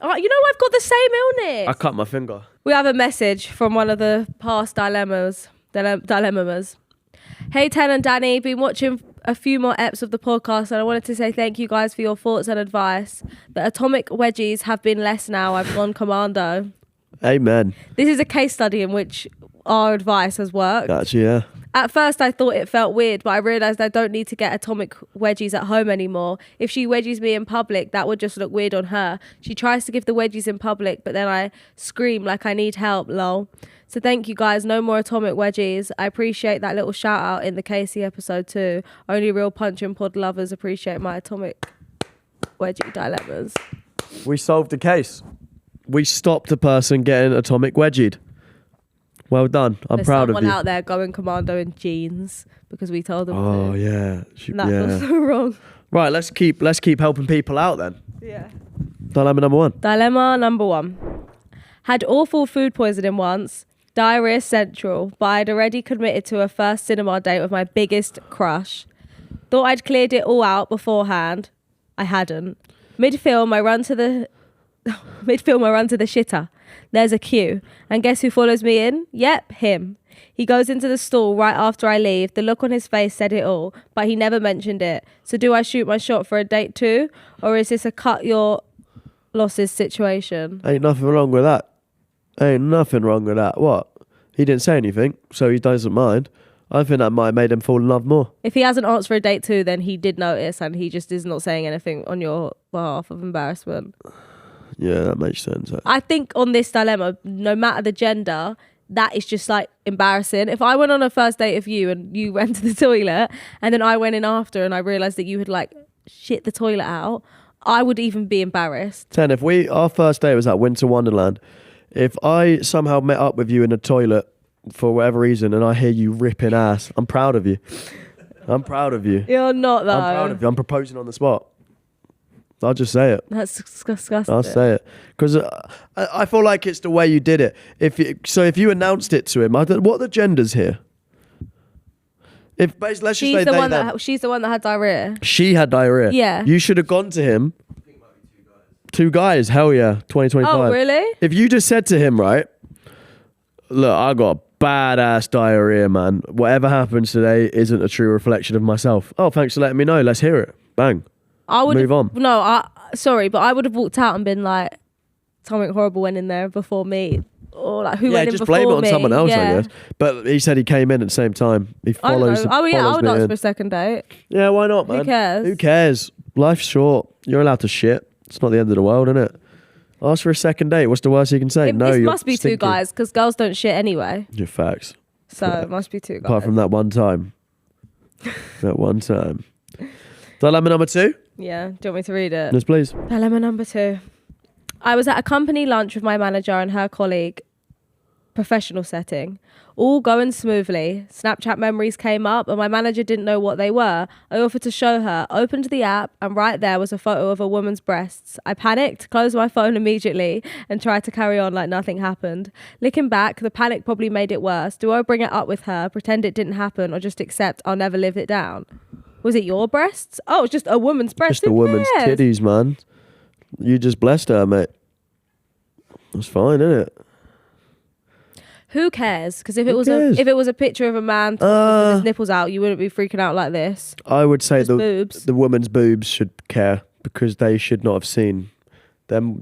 You know, I've got the same illness. I cut my finger. We have a message from one of the past dilemmas. Hey, Ten and Danny, been watching a few more eps of the podcast, and I wanted to say thank you guys for your thoughts and advice. The atomic wedgies have been less now. I've gone commando. Amen. This is a case study in which our advice has worked. Actually, yeah. At first, I thought it felt weird, but I realised I don't need to get atomic wedgies at home anymore. If she wedgies me in public, that would just look weird on her. She tries to give the wedgies in public, but then I scream like I need help, lol. So thank you guys, no more atomic wedgies. I appreciate that little shout out in the Casey episode too. Only real Punchin Pod lovers appreciate my atomic wedgie dilemmas. We solved the case. We stopped a person getting atomic wedgied. Well done. I'm proud of you. There's someone out there going commando in jeans because we told them Oh to. yeah. That feels so wrong. Right, let's keep helping people out then. Yeah. Dilemma number 1. Dilemma number 1. Had awful food poisoning once. Diarrhea central, but I'd already committed to a first cinema date with my biggest crush. Thought I'd cleared it all out beforehand. I hadn't. Mid-film, I run to the shitter. There's a queue. And guess who follows me in? Yep, him. He goes into the stall right after I leave. The look on his face said it all, but he never mentioned it. So do I shoot my shot for a date too? Or is this a cut your losses situation? Ain't nothing wrong with that. Ain't nothing wrong with that. What? He didn't say anything, so he doesn't mind. I think that might have made him fall in love more. If he hasn't asked for a date too, then he did notice and he just is not saying anything on your behalf of embarrassment. Yeah, that makes sense. I think on this dilemma, no matter the gender, that is just like embarrassing. If I went on a first date with you and you went to the toilet and then I went in after and I realised that you had like shit the toilet out, I would even be embarrassed. 10, if our first date was at Winter Wonderland, if I somehow met up with you in a toilet for whatever reason and I hear you ripping ass, I'm proud of you. I'm proud of you. You're not though. I'm proud of you. I'm proposing on the spot. I'll just say it. That's disgusting. I'll say it. Because I feel like it's the way you did it. If you announced it to him, what are the genders here? Let's just she's say the one that had diarrhea. She had diarrhea. Yeah. You should have gone to him. 2 guys. Hell yeah. 2025. Oh, really? If you just said to him, right, look, I got badass diarrhea, man. Whatever happens today isn't a true reflection of myself. Oh, thanks for letting me know. Let's hear it. Bang. I would move on. No, sorry, but I would have walked out and been like, something horrible went in there before me. Or like, who went in before me? Yeah, just blame it on someone else, yeah. I guess. But he said he came in at the same time. He I don't follows. know. Oh yeah, I would follows me ask in. for a second date. Yeah, why not, man? Who cares? Who cares? Life's short. You're allowed to shit. It's not the end of the world, innit? Ask for a second date. What's the worst you can say? It You must be stinky. 2 guys because girls don't shit anyway. Your facts. So it must be 2 guys. Apart from that one time. That one time. Dilemma number 2? Yeah, do you want me to read it? Yes, please. Dilemma number 2. I was at a company lunch with my manager and her colleague. Professional setting. All going smoothly. Snapchat memories came up and my manager didn't know what they were. I offered to show her, opened the app, and right there was a photo of a woman's breasts. I panicked, closed my phone immediately, and tried to carry on like nothing happened. Looking back, the panic probably made it worse. Do I bring it up with her, pretend it didn't happen, or just accept I'll never live it down? Was it your breasts? Oh, it's just a woman's breasts. Just a woman's titties, man. You just blessed her, mate. That's fine, isn't it? Who cares? Because if Who cares? if it was a picture of a man with his nipples out, you wouldn't be freaking out like this. I would say Just boobs. the woman's boobs should care because they should not have seen them.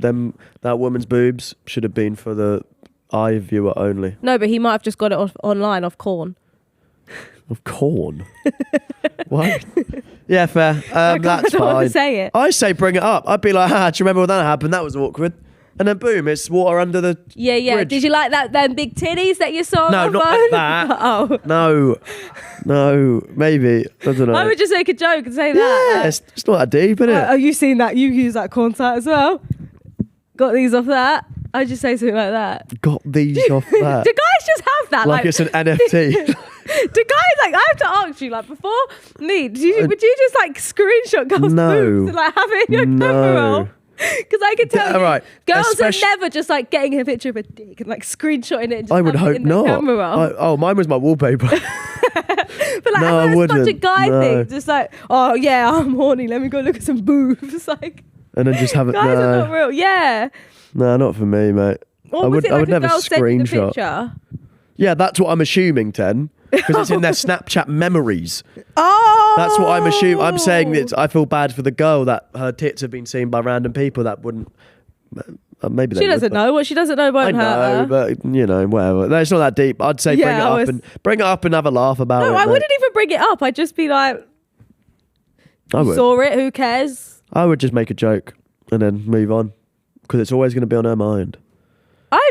That woman's boobs should have been for the eye viewer only. No, but he might have just got it online off corn. Of corn. What? Yeah, fair. I That's don't want fine. to say it. I say bring it up. I'd be like, do you remember when that happened? That was awkward. And then boom, it's water under the Yeah. bridge. Did you like them big titties that you saw? No, on not phone? like that. Oh. No, maybe. I don't know. I would just make a joke and say that. Yeah, it's not that deep, is it? Have you seen that? You use that corn site as well. Got these off that. I just say something like that. Got these off that. Do guys just have that? Like it's an NFT. Do guys like? I have to ask you. Like before me, would you just like screenshot girls' No. boobs and like have it in your camera roll? Because I can tell All right. girls are never just like getting a picture of a dick and like screenshotting it. And just I would having it hope in their not. camera roll. Mine was my wallpaper. But like, No, I I wouldn't. Such a wouldn't. guy No. thing. Just like, oh yeah, I'm horny. Let me go look at some boobs. Like And then just have it. guys are not No, real. Yeah. no, not for me, mate. Or I was would. it like I would a never girl sent you the screenshot. picture? Yeah, that's what I'm assuming, Ten, because it's in their Snapchat memories. Oh, That's what I'm assuming. I'm saying that I feel bad for the girl that her tits have been seen by random people that wouldn't. Maybe they She doesn't would, know. What she doesn't know I won't hurt know, her. but you know, whatever. No, it's not that deep. I'd say Yeah, bring it up and have a laugh about it. No, I mate. wouldn't even bring it up. I'd just be like, I would. saw it. Who cares? I would just make a joke and then move on because it's always going to be on her mind. I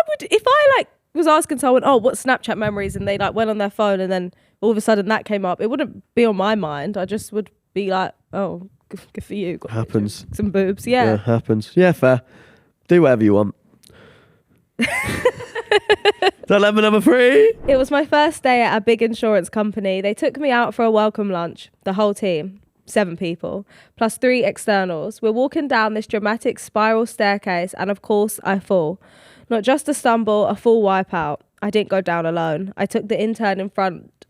would if I like was asking someone, oh, what Snapchat memories, and they like went on their phone, and then all of a sudden that came up. It wouldn't be on my mind. I just would be like, oh, good for you. Got Happens. some boobs. Yeah. Happens. Yeah, fair. Do whatever you want. Dilemma number 3. It was my first day at a big insurance company. They took me out for a welcome lunch, the whole team, 7 people, plus 3 externals. We're walking down this dramatic spiral staircase, and of course, I fall. Not just a stumble, a full wipeout. I didn't go down alone. I took the intern in front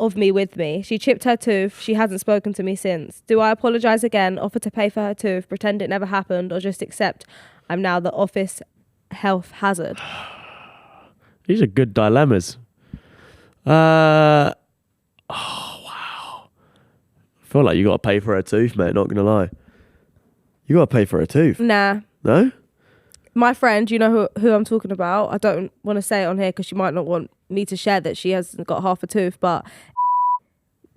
of me with me. She chipped her tooth. She hasn't spoken to me since. Do I apologise again, offer to pay for her tooth, pretend it never happened, or just accept I'm now the office health hazard? These are good dilemmas. Oh, wow. I feel like you got to pay for her tooth, mate. Not going to lie. You got to pay for her tooth. Nah. No? My friend, you know who I'm talking about. I don't want to say it on here because she might not want me to share that she hasn't got half a tooth, but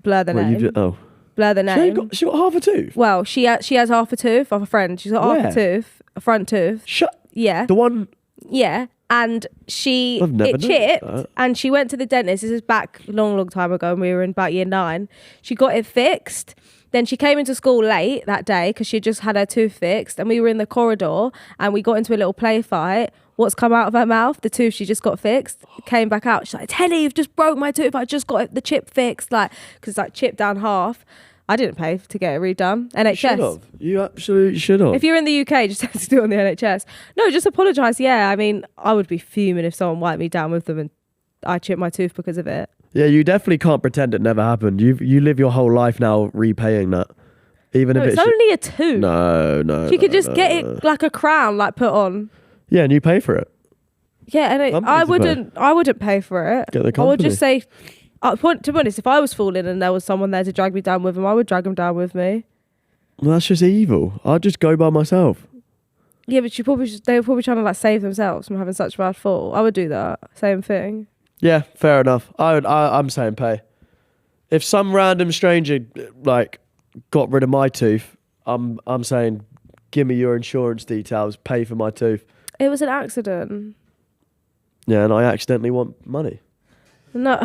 blur the name. Blur the name. She got half a tooth? Well, she has half a tooth of a friend. She's got half a tooth, a front tooth. Yeah. The one... Yeah. And I've never it chipped noticed that. and she went to the dentist. This is back a long time ago when we were in about year 9. She got it fixed. Then she came into school late that day because she just had her tooth fixed, and we were in the corridor and we got into a little play fight. What's come out of her mouth? The tooth she just got fixed came back out. She's like, Teddy, you've just broke my tooth. I just got the chip fixed, like, because it's like chipped down half. I didn't pay to get it redone. NHS. Should have. You absolutely should have. If you're in the UK, just have to do it on the NHS. No, just apologise. Yeah, I mean, I would be fuming if someone wiped me down with them and I chipped my tooth because of it. Yeah, you definitely can't pretend it never happened. You live your whole life now repaying that. Even No, if it's only a tooth. No. She could just get it like a crown, like put on. Yeah, and you pay for it. Yeah, and I wouldn't pay for it. Get the I would company. just say, to be honest, if I was falling and there was someone there to drag me down with him, I would drag him down with me. Well, that's just evil. I'd just go by myself. Yeah, but they were probably trying to like save themselves from having such a bad fall. I would do that. Same thing. Yeah, fair enough. I'm saying pay. If some random stranger like got rid of my tooth, I'm saying give me your insurance details, pay for my tooth. It was an accident. Yeah, and I accidentally want money. No.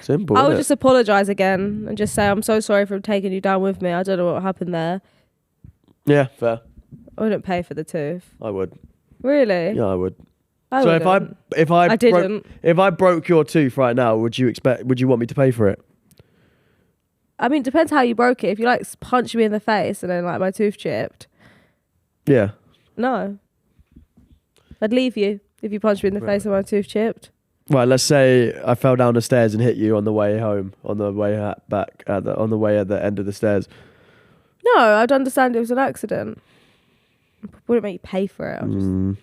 Simple. I would innit? just apologise again and just say I'm so sorry for taking you down with me. I don't know what happened there. Yeah, fair. I wouldn't pay for the tooth. I would. Really? Yeah, I would. I So wouldn't. I didn't. if I broke your tooth right now, would you want me to pay for it? I mean, it depends how you broke it. If you like punch me in the face and then like my tooth chipped, Yeah. no. I'd leave you if you punched me in the face and my tooth chipped. Right, let's say I fell down the stairs and hit you on the way home, on the way back, on the way at the end of the stairs. No, I'd understand it was an accident. Wouldn't make you pay for it.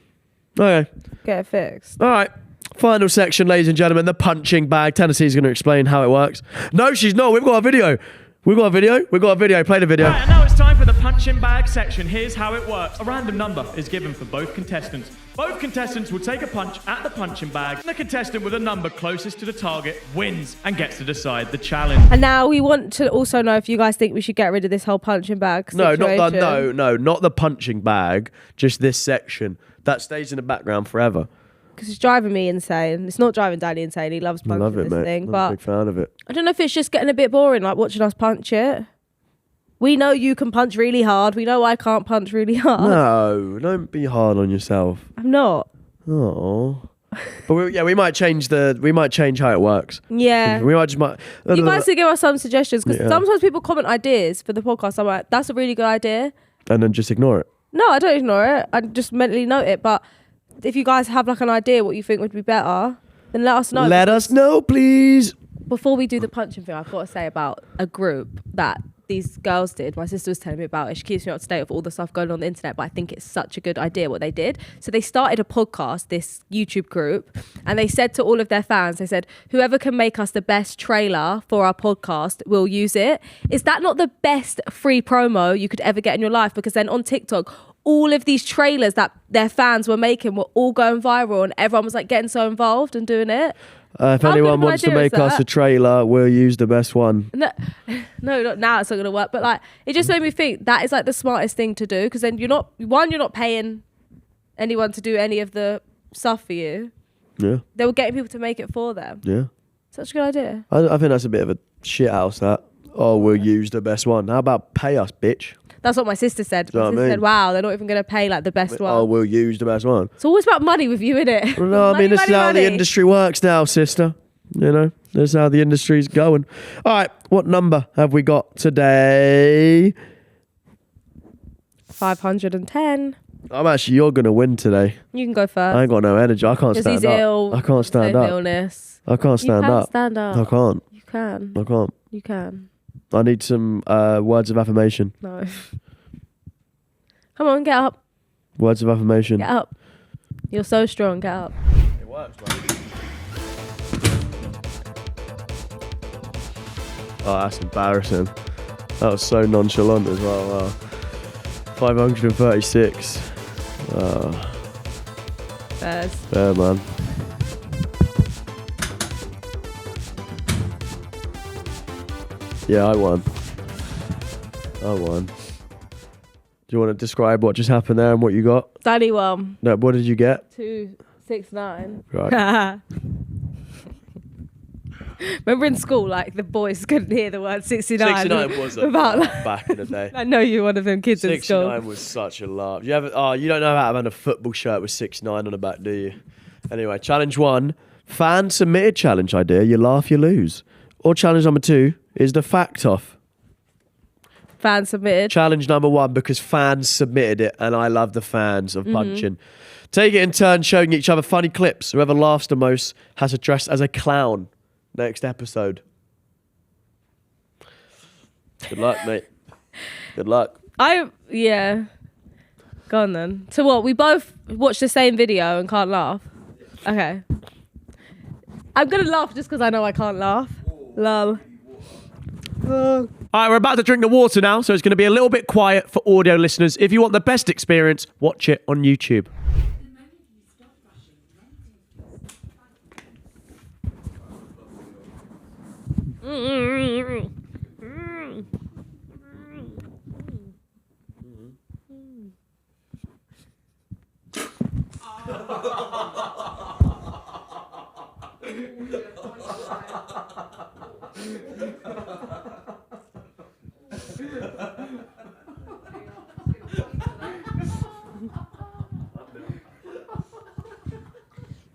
Okay. Get it fixed. All right. Final section, ladies and gentlemen, the punching bag. Tennessee's going to explain how it works. No, she's not. We've got a video. Play the video. Right, and now it's time for the punching bag section. Here's how it works. A random number is given for both contestants. Both contestants will take a punch at the punching bag. The contestant with a number closest to the target wins and gets to decide the challenge. And now we want to also know if you guys think we should get rid of this whole punching bag situation. Not the punching bag. Just this section that stays in the background forever. Because it's driving me insane. It's not driving Danny insane. He loves punching this thing. I'm but a big fan of it. I don't know if it's just getting a bit boring, like watching us punch it. We know you can punch really hard. We know I can't punch really hard. No, don't be hard on yourself. I'm not. Oh. But we might change how it works. Yeah. We might just You guys should give us some suggestions because sometimes people comment ideas for the podcast. I'm like, that's a really good idea. And then just ignore it. No, I don't ignore it. I just mentally note it. But if you guys have like an idea what you think would be better, then let us know. Let us know, please. Before we do the punching thing, I've got to say about a group that these girls did. My sister was telling me about it. She keeps me up to date with all the stuff going on the internet, but I think it's such a good idea what they did. So they started a podcast, this YouTube group, and they said to all of their fans, they said, whoever can make us the best trailer for our podcast, we'll use it. Is that not the best free promo you could ever get in your life? Because then on TikTok, all of these trailers that their fans were making were all going viral and everyone was like getting so involved and doing it. If anyone wants to make us a trailer, we'll use the best one. No, not now. It's not going to work. But like, it just made me think that is like the smartest thing to do because then you're not paying anyone to do any of the stuff for you. Yeah. They were getting people to make it for them. Yeah. Such a good idea. I think that's a bit of a shit house. That. Oh, we'll use the best one. How about pay us, bitch? That's what my sister said. My sister said, wow, they're not even going to pay like the best one. Oh, we'll use the best one. It's always about money with you, innit? Well, no, I mean, this is how the industry works now, sister. You know, this is how the industry's going. All right, what number have we got today? 510. You're going to win today. You can go first. I ain't got no energy. I can't stand up. Ill. I can't stand up. Illness. I can't stand you up. Can stand up. I can't. You can. I can't. You can. I need some words of affirmation. No. Come on, get up. Words of affirmation. Get up. You're so strong. Get up. It works, man. Oh, that's embarrassing. That was so nonchalant as well. Wow. 536. Fair, man. Yeah, I won. Do you want to describe what just happened there and what you got? Danny won. No, what did you get? 269. Right. Remember in school, like the boys couldn't hear the word 69. 69 was a back in the day. I know you're one of them kids in school. 69 was such a laugh. You don't know how to have a football shirt with 69 on the back, do you? Anyway, challenge 1, fan submitted challenge idea. You laugh, you lose. Or challenge number 2 is the fact off. Fan submitted. Challenge number 1 because fans submitted it, and I love the fans of Punchin. Take it in turn, showing each other funny clips. Whoever laughs the most has to dress as a clown. Next episode. Good luck, mate. Good luck. Yeah. Go on then. So what? We both watched the same video and can't laugh? Okay. I'm going to laugh just because I know I can't laugh. Lol. All right, we're about to drink the water now, so it's going to be a little bit quiet for audio listeners. If you want the best experience, watch it on YouTube.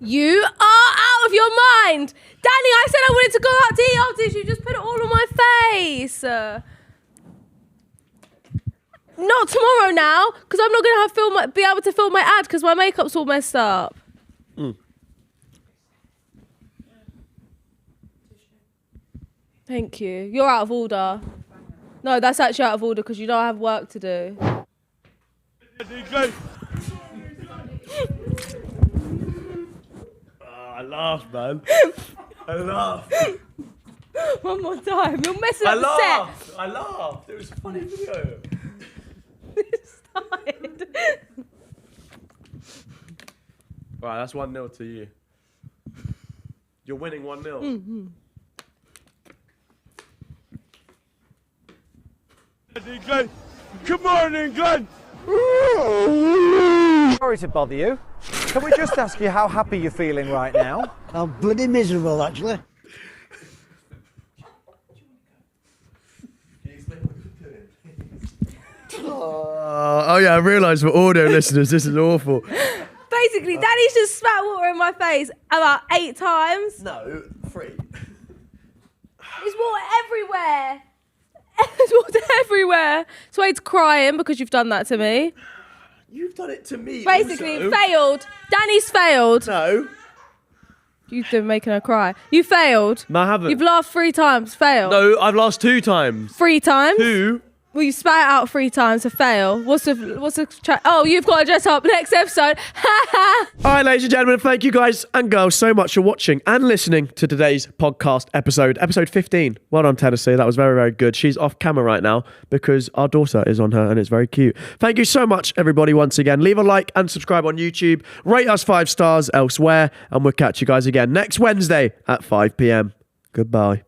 You are out of your mind. Danny, I said I wanted to go out to eat after this. You just put it all on my face. Not tomorrow now, because I'm not going to be able to film my ad because my makeup's all messed up. Thank you. You're out of order. No, that's actually out of order because you don't have work to do. I laughed, man. I laughed. One more time. You're messing I up the set. laughed. I laughed. It was a funny video. Started. Right, that's 1-0 to you. You're winning 1-0. England. Come on, England. Sorry to bother you. Can we just ask you how happy you're feeling right now? I'm bloody miserable, actually. Oh yeah, I realised for audio listeners, this is awful. Basically, Danny's just spat water in my face about 8 times. No, 3. There's water everywhere. There's water everywhere. Suede's crying because you've done that to me. You've done it to me. Basically, also. failed. Danny's failed. No. You've been making her cry. You failed. No, I haven't. You've laughed 3 times. Failed. No, I've lost 2 times. 3 times. 2. Well, you spat it out 3 times to fail. What's the oh, you've got to dress up next episode. Ha All right, ladies and gentlemen, thank you guys and girls so much for watching and listening to today's podcast episode 15. Well done, Tennessee. That was very, very good. She's off camera right now because our daughter is on her and it's very cute. Thank you so much, everybody, once again. Leave a like and subscribe on YouTube. Rate us 5 stars elsewhere, and we'll catch you guys again next Wednesday at 5 p.m. Goodbye.